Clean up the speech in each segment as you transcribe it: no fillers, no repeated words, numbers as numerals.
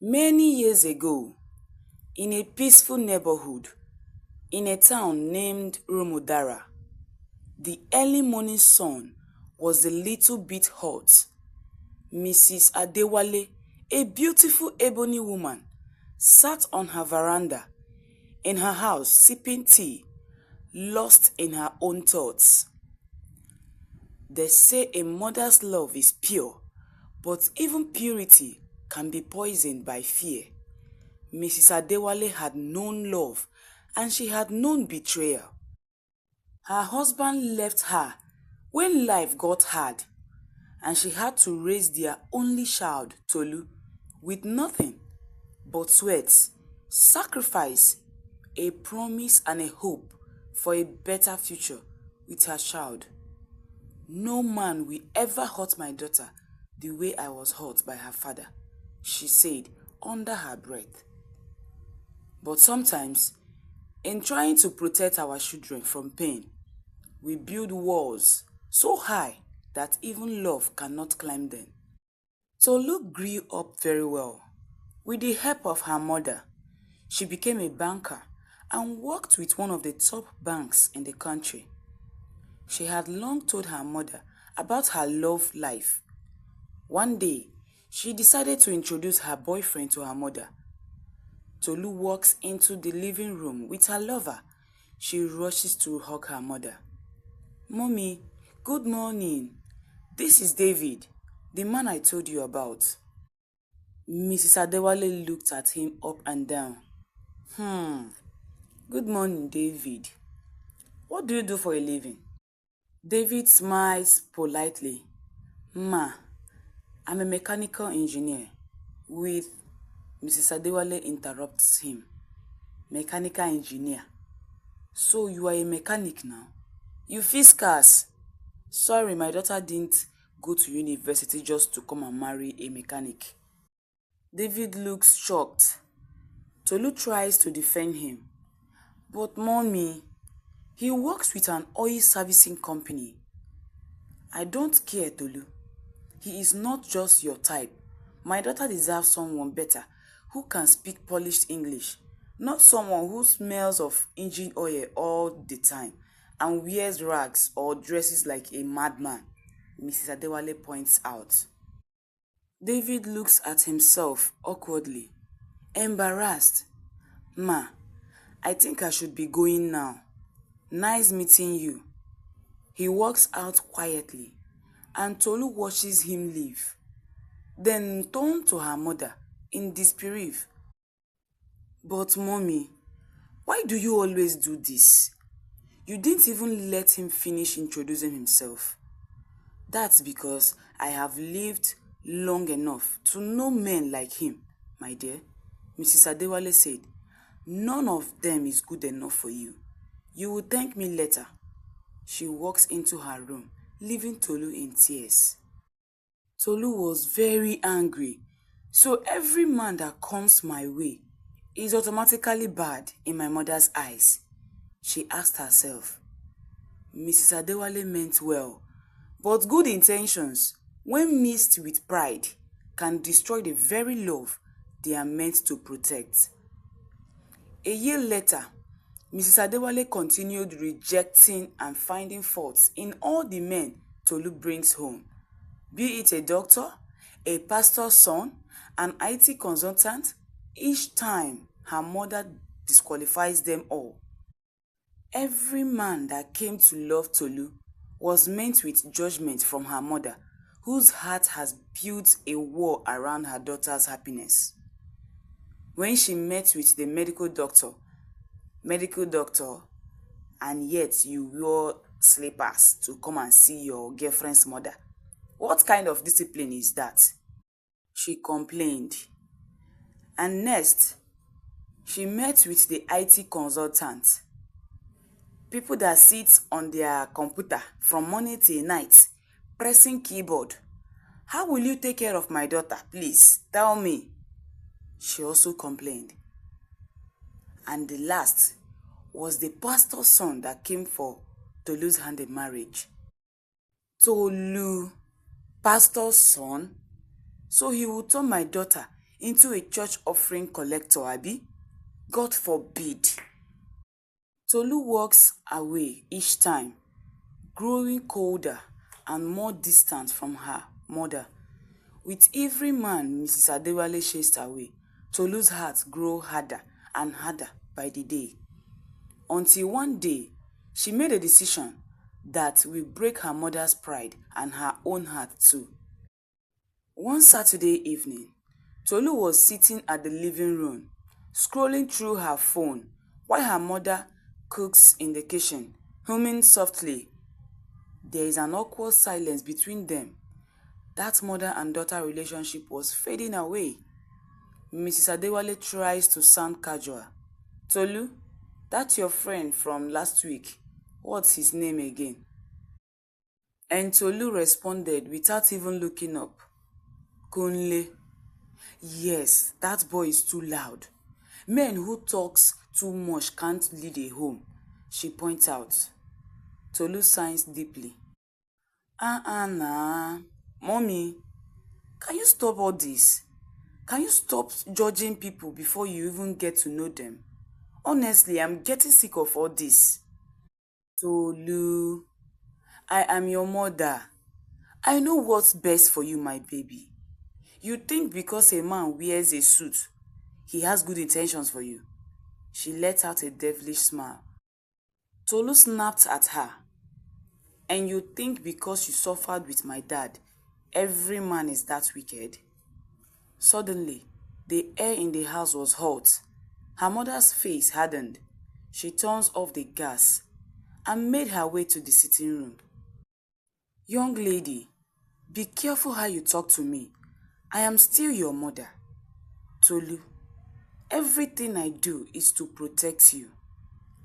Many years ago, in a peaceful neighborhood, in a town named Romodara, the early morning sun was a little bit hot. Mrs. Adewale, a beautiful ebony woman, sat on her veranda in her house sipping tea, lost in her own thoughts. They say a mother's love is pure, but even purity can be poisoned by fear. Mrs. Adewale had known love and she had known betrayal. Her husband left her when life got hard and she had to raise their only child, Tolu, with nothing but sweat, sacrifice, a promise and a hope for a better future with her child. No man will ever hurt my daughter the way I was hurt by her father, she said under her breath. But sometimes, in trying to protect our children from pain, we build walls so high that even love cannot climb them. Tolu grew up very well. With the help of her mother, she became a banker and worked with one of the top banks in the country. She had long told her mother about her love life. One day, she decided to introduce her boyfriend to her mother. Tolu walks into the living room with her lover. She rushes to hug her mother. "Mommy, good morning. This is David, the man I told you about." Mrs. Adewale looked at him up and down. Good morning, David. What do you do for a living?" David smiles politely. "Ma, I'm a mechanical engineer." With Mrs. Adewale interrupts him. "Mechanical engineer? So you are a mechanic now? You fix cars?" "Sorry, my daughter didn't go to university just to come and marry a mechanic." David looks shocked. Tolu tries to defend him. "But mommy, he works with an oil servicing company." "I don't care, Tolu. He is not just your type. My daughter deserves someone better who can speak polished English, not someone who smells of engine oil all the time and wears rags or dresses like a madman," Mrs. Adewale points out. David looks at himself awkwardly, embarrassed. "Ma, I think I should be going now. Nice meeting you." He walks out quietly, and Tolu watches him leave, then turns to her mother in disbelief. "But mommy, why do you always do this? You didn't even let him finish introducing himself." "That's because I have lived long enough to know men like him, my dear," Mrs. Adewale said. "None of them is good enough for you. You will thank me later." She walks into her room, leaving Tolu in tears. Tolu was very angry. "So every man that comes my way is automatically bad in my mother's eyes?" she asked herself. Mrs. Adewale meant well, but good intentions, when mixed with pride, can destroy the very love they are meant to protect. A year later, Mrs. Adewale continued rejecting and finding faults in all the men Tolu brings home, be it a doctor, a pastor's son, an IT consultant. Each time, her mother disqualifies them all. Every man that came to love Tolu was met with judgment from her mother, whose heart has built a wall around her daughter's happiness. When she met with the medical doctor, "And yet you wore slippers to come and see your girlfriend's mother. What kind of discipline is that?" she complained. And next, she met with the IT consultant. "People that sit on their computer from morning till night, pressing keyboard. How will you take care of my daughter, please? Tell me," she also complained. And the last was the pastor's son that came for Tolu's hand in marriage. Tolu, pastor's son? So he will turn my daughter into a church offering collector, Abi? God forbid. Tolu walks away each time, growing colder and more distant from her mother. With every man Mrs. Adewale chased away, Tolu's heart grew harder and harder by the day. Until one day, she made a decision that will break her mother's pride and her own heart too. One Saturday evening, Tolu was sitting at the living room, scrolling through her phone while her mother cooks in the kitchen, humming softly. There is an awkward silence between them. That mother and daughter relationship was fading away. Mrs. Adewale tries to sound casual. Tolu, that's your friend from last week. What's his name again? And Tolu responded without even looking up. Kunle. Yes, that boy is too loud. Men who talks too much can't lead a home, she points out. Tolu sighs deeply. Nah. Mommy, can you stop all this? Can you stop judging people before you even get to know them? Honestly, I'm getting sick of all this. Tolu, I am your mother. I know what's best for you, my baby. You think because a man wears a suit, he has good intentions for you? She let out a devilish smile. Tolu snapped at her. And you think because you suffered with my dad, every man is that wicked? Suddenly, the air in the house was hot. Her mother's face hardened. She turns off the gas and made her way to the sitting room. Young lady, be careful how you talk to me. I am still your mother. Tolu, everything I do is to protect you.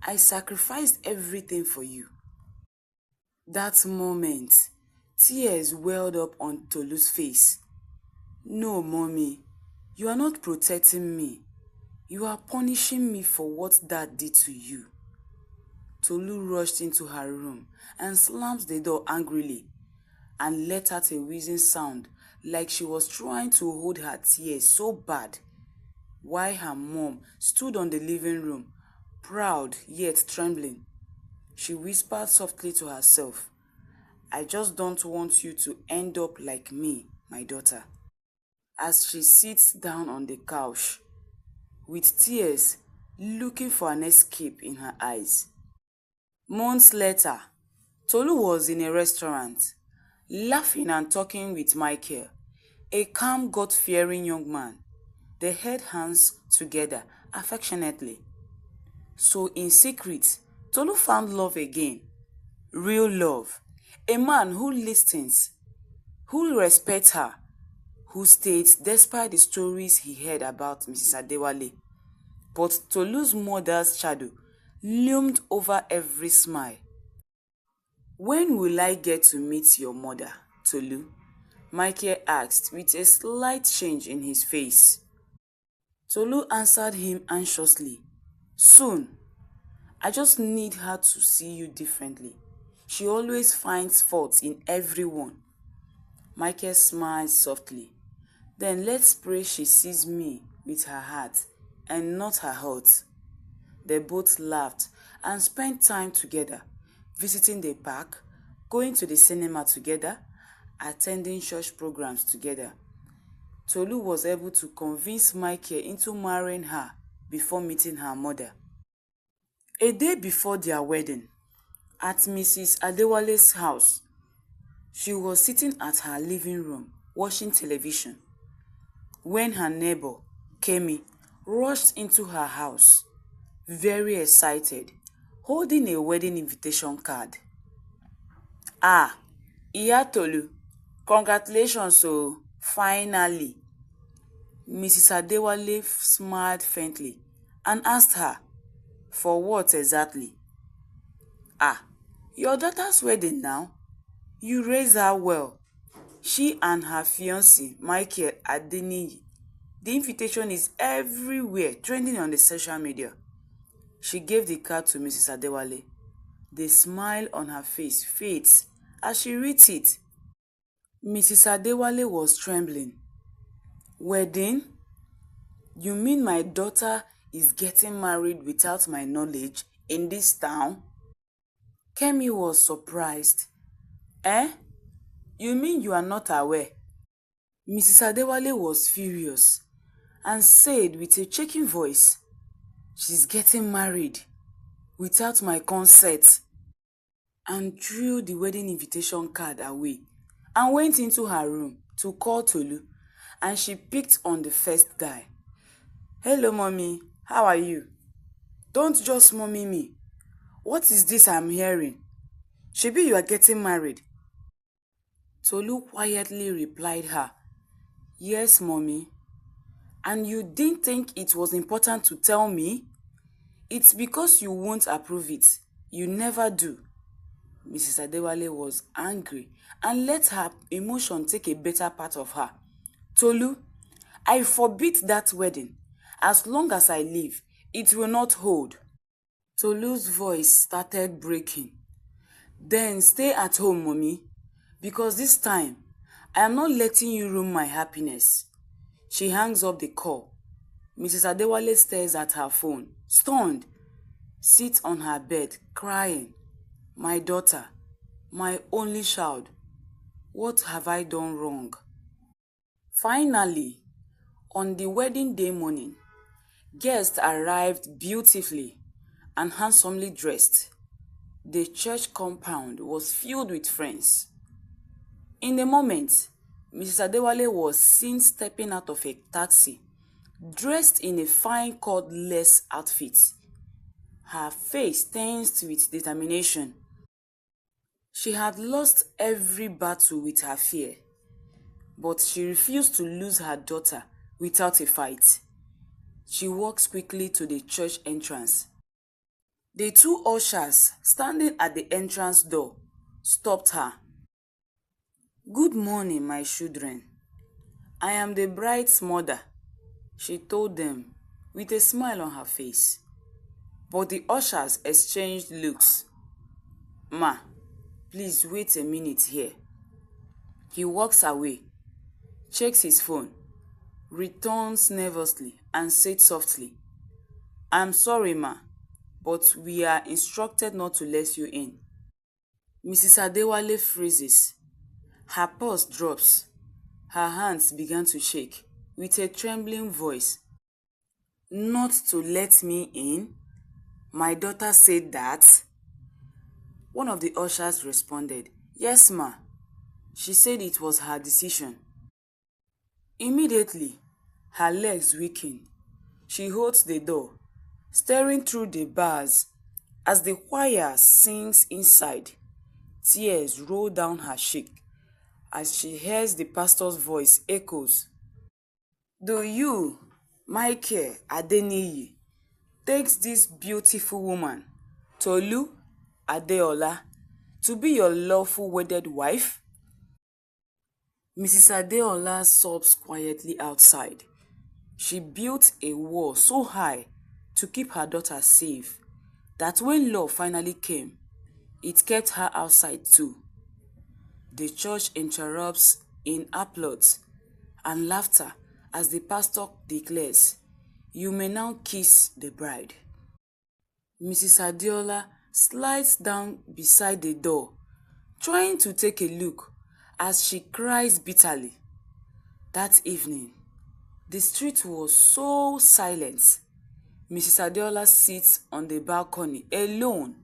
I sacrificed everything for you. That moment, tears welled up on Tolu's face. No, mommy, you are not protecting me. You are punishing me for what dad did to you. Tolu rushed into her room and slammed the door angrily and let out a wheezing sound like she was trying to hold her tears so bad, while her mom stood on the living room, proud yet trembling. She whispered softly to herself, I just don't want you to end up like me, my daughter. As she sits down on the couch, with tears looking for an escape in her eyes. Months later, Tolu was in a restaurant, laughing and talking with Michael, a calm, God-fearing young man. They held hands together affectionately. So in secret, Tolu found love again. Real love. A man who listens, who respects her, who stays despite the stories he heard about Mrs. Adewale. But Tolu's mother's shadow loomed over every smile. When will I get to meet your mother, Tolu? Michael asked with a slight change in his face. Tolu answered him anxiously. Soon. I just need her to see you differently. She always finds faults in everyone. Michael smiled softly. Then let's pray she sees me with her heart and not her heart. They both laughed and spent time together, visiting the park, going to the cinema together, attending church programs together. Tolu was able to convince Michael into marrying her before meeting her mother. A day before their wedding, at Mrs. Adewale's house, she was sitting at her living room watching television when her neighbor, Kemi, rushed into her house, very excited, holding a wedding invitation card. Ah, Iya Tolu, congratulations, so finally. Mrs. Adewale smiled faintly and asked her, for what exactly? Ah, your daughter's wedding now? You raised her well. She and her fiancé, Michael Adeniyi. The invitation is everywhere, trending on the social media. She gave the card to Mrs. Adewale. The smile on her face fades as she reads it. Mrs. Adewale was trembling. Wedding? You mean my daughter is getting married without my knowledge in this town? Kemi was surprised. Eh? You mean you are not aware? Mrs. Adewale was furious and said with a shaking voice, "She's getting married without my consent," and threw the wedding invitation card away and went into her room to call Tolu, and she picked on the first guy. "Hello, mommy. How are you? Don't just mommy me. What is this I'm hearing? Shebi you are getting married." Tolu quietly replied her, "Yes, mommy. And you didn't think it was important to tell me? It's because you won't approve it. You never do." Mrs. Adewale was angry and let her emotion take a better part of her. "Tolu, I forbid that wedding. As long as I live, it will not hold." Tolu's voice started breaking. "Then stay at home, mommy, because this time I am not letting you ruin my happiness." She hangs up the call. Mrs. Adewale stares at her phone, stunned, sits on her bed, crying. "My daughter, my only child, what have I done wrong?" Finally, on the wedding day morning, guests arrived beautifully and handsomely dressed. The church compound was filled with friends. In a moment, Mrs. Adewale was seen stepping out of a taxi, dressed in a fine cordless outfit, her face tensed with determination. She had lost every battle with her fear, but she refused to lose her daughter without a fight. She walks quickly to the church entrance. The two ushers standing at the entrance door stopped her. "Good morning, my children. I am the bride's mother," she told them with a smile on her face. But the ushers exchanged looks. "Ma, please wait a minute here." He walks away, checks his phone, returns nervously and said softly, "I'm sorry, ma, but we are instructed not to let you in." Mrs. Adewale freezes. Her pulse drops. Her hands began to shake with a trembling voice. "Not to let me in? My daughter said that?" One of the ushers responded, "Yes, ma. She said it was her decision." Immediately, her legs weakened. She holds the door, staring through the bars as the choir sings inside. Tears roll down her cheek as she hears the pastor's voice echoes. "Do you, Michael Adeniyi, takes this beautiful woman, Tolu Adeola, to be your lawful wedded wife?" Mrs. Adeola sobs quietly outside. She built a wall so high to keep her daughter safe that when love finally came, it kept her outside too. The church interrupts in applause and laughter as the pastor declares, "You may now kiss the bride." Mrs. Adeola slides down beside the door, trying to take a look as she cries bitterly. That evening, the street was so silent. Mrs. Adeola sits on the balcony alone,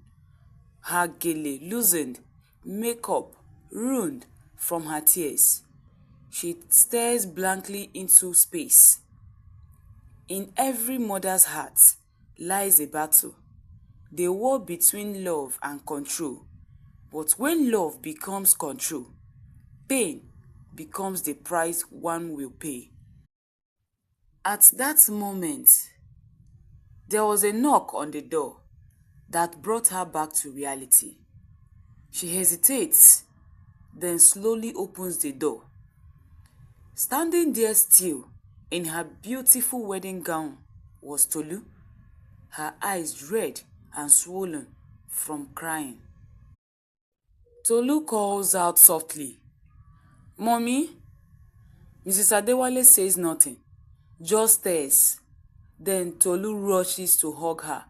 her gele loosened, makeup ruined from her tears. She stares blankly into space. In every mother's heart lies a battle, the war between love and control. But when love becomes control, pain becomes the price one will pay. At that moment, there was a knock on the door that brought her back to reality. She hesitates, then slowly opens the door. Standing there still, in her beautiful wedding gown, was Tolu, her eyes red and swollen from crying. Tolu calls out softly, "Mommy?" Mrs. Adewale says nothing, just stares. Then Tolu rushes to hug her.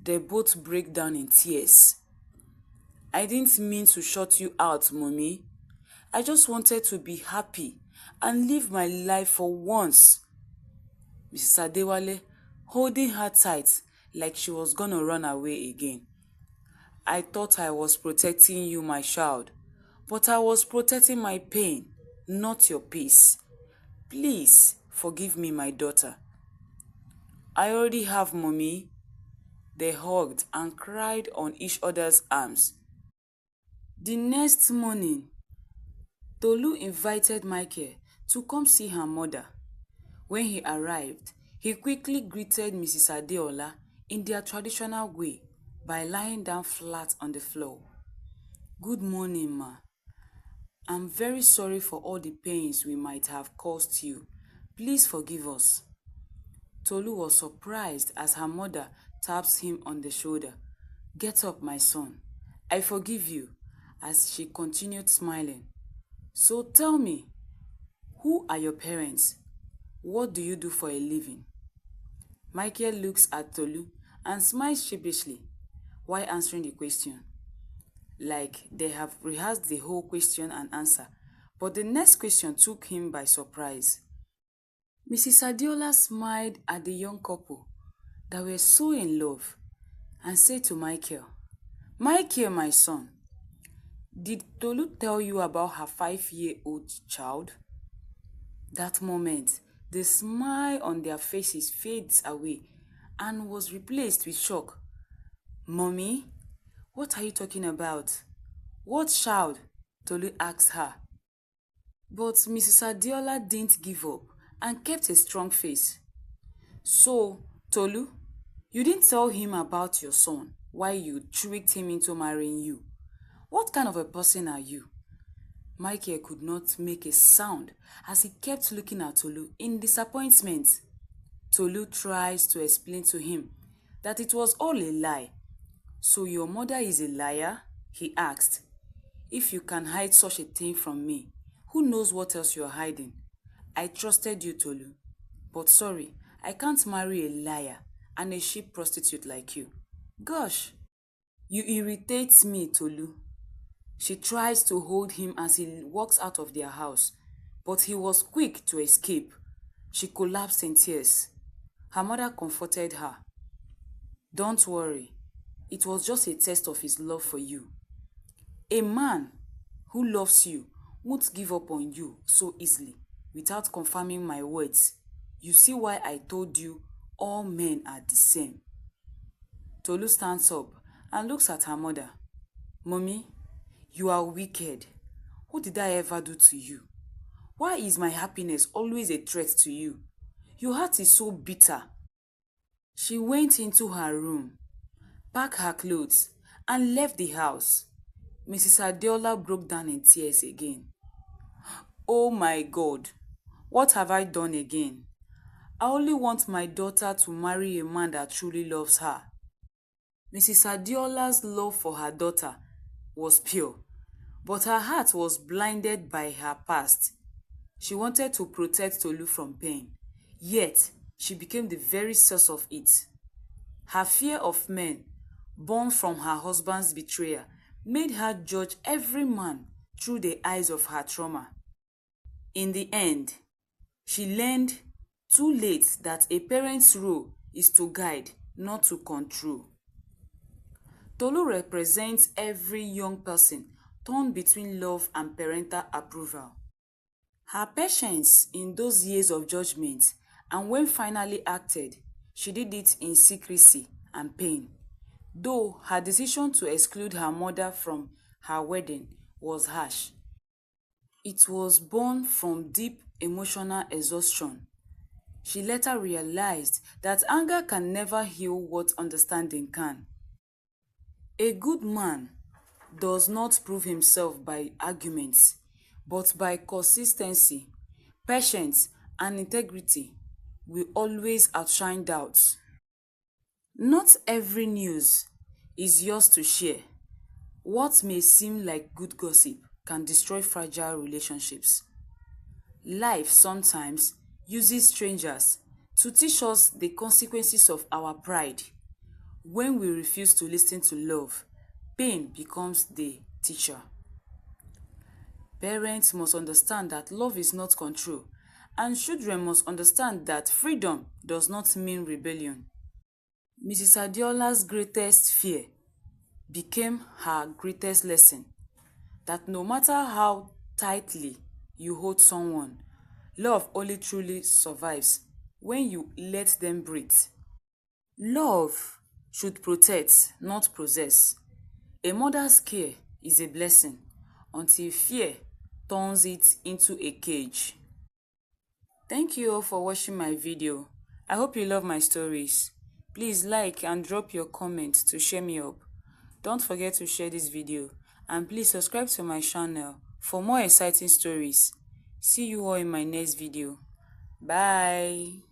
They both break down in tears. I didn't mean to shut you out, mommy. I just wanted to be happy and live my life for once. Mrs. Adewale holding her tight like she was gonna run away again. I thought I was protecting you, my child, but I was protecting my pain, not your peace. Please forgive me, my daughter. I already have, mommy. They hugged and cried on each other's arms. The next morning, Tolu invited Michael to come see her mother. When he arrived, he quickly greeted Mrs. Adeola in their traditional way by lying down flat on the floor. Good morning, ma. I'm very sorry for all the pains we might have caused you. Please forgive us. Tolu was surprised as her mother taps him on the shoulder. Get up, my son. I forgive you, as she continued smiling. So tell me, who are your parents? What do you do for a living? Michael looks at Tolu and smiles sheepishly while answering the question. Like they have rehearsed the whole question and answer, but the next question took him by surprise. Mrs. Adeola smiled at the young couple that were so in love and said to Michael, Michael, my son, did Tolu tell you about her 5-year-old child? That moment, the smile on their faces fades away and was replaced with shock. Mommy, what are you talking about? What child? Tolu asked her. But Mrs. Adeola didn't give up and kept a strong face. So, Tolu, you didn't tell him about your son while you tricked him into marrying you. What kind of a person are you? Michael could not make a sound as he kept looking at Tolu in disappointment. Tolu tries to explain to him that it was all a lie. So your mother is a liar? He asked. If you can hide such a thing from me, who knows what else you are hiding? I trusted you, Tolu. But sorry, I can't marry a liar and a cheap prostitute like you. Gosh, you irritate me, Tolu. She tries to hold him as he walks out of their house, but he was quick to escape. She collapsed in tears. Her mother comforted her. Don't worry, it was just a test of his love for you. A man who loves you won't give up on you so easily without confirming my words. You see why I told you all men are the same. Tolu stands up and looks at her mother. Mommy, you are wicked. What did I ever do to you? Why is my happiness always a threat to you? Your heart is so bitter. She went into her room, packed her clothes, and left the house. Mrs. Adeola broke down in tears again. Oh my God, what have I done again? I only want my daughter to marry a man that truly loves her. Mrs. Adeola's love for her daughter was pure, but her heart was blinded by her past. She wanted to protect Tolu from pain, yet she became the very source of it. Her fear of men, born from her husband's betrayal, made her judge every man through the eyes of her trauma. In the end, she learned too late that a parent's role is to guide, not to control. Tolu represents every young person torn between love and parental approval. Her patience in those years of judgment, and when finally acted, she did it in secrecy and pain. Though her decision to exclude her mother from her wedding was harsh, it was born from deep emotional exhaustion. She later realized that anger can never heal what understanding can. A good man does not prove himself by arguments, but by consistency, patience, and integrity will always outshine doubts. Not every news is yours to share. What may seem like good gossip can destroy fragile relationships. Life sometimes uses strangers to teach us the consequences of our pride. When we refuse to listen to love, pain becomes the teacher. Parents must understand that love is not control, and children must understand that freedom does not mean rebellion. Mrs. Adeola's greatest fear became her greatest lesson, that no matter how tightly you hold someone, love only truly survives when you let them breathe. Love should protect, not possess. A mother's care is a blessing until fear turns it into a cage. Thank you all for watching my video. I hope you love my stories. Please like and drop your comments to cheer me up. Don't forget to share this video and please subscribe to my channel for more exciting stories. See you all in my next video. Bye.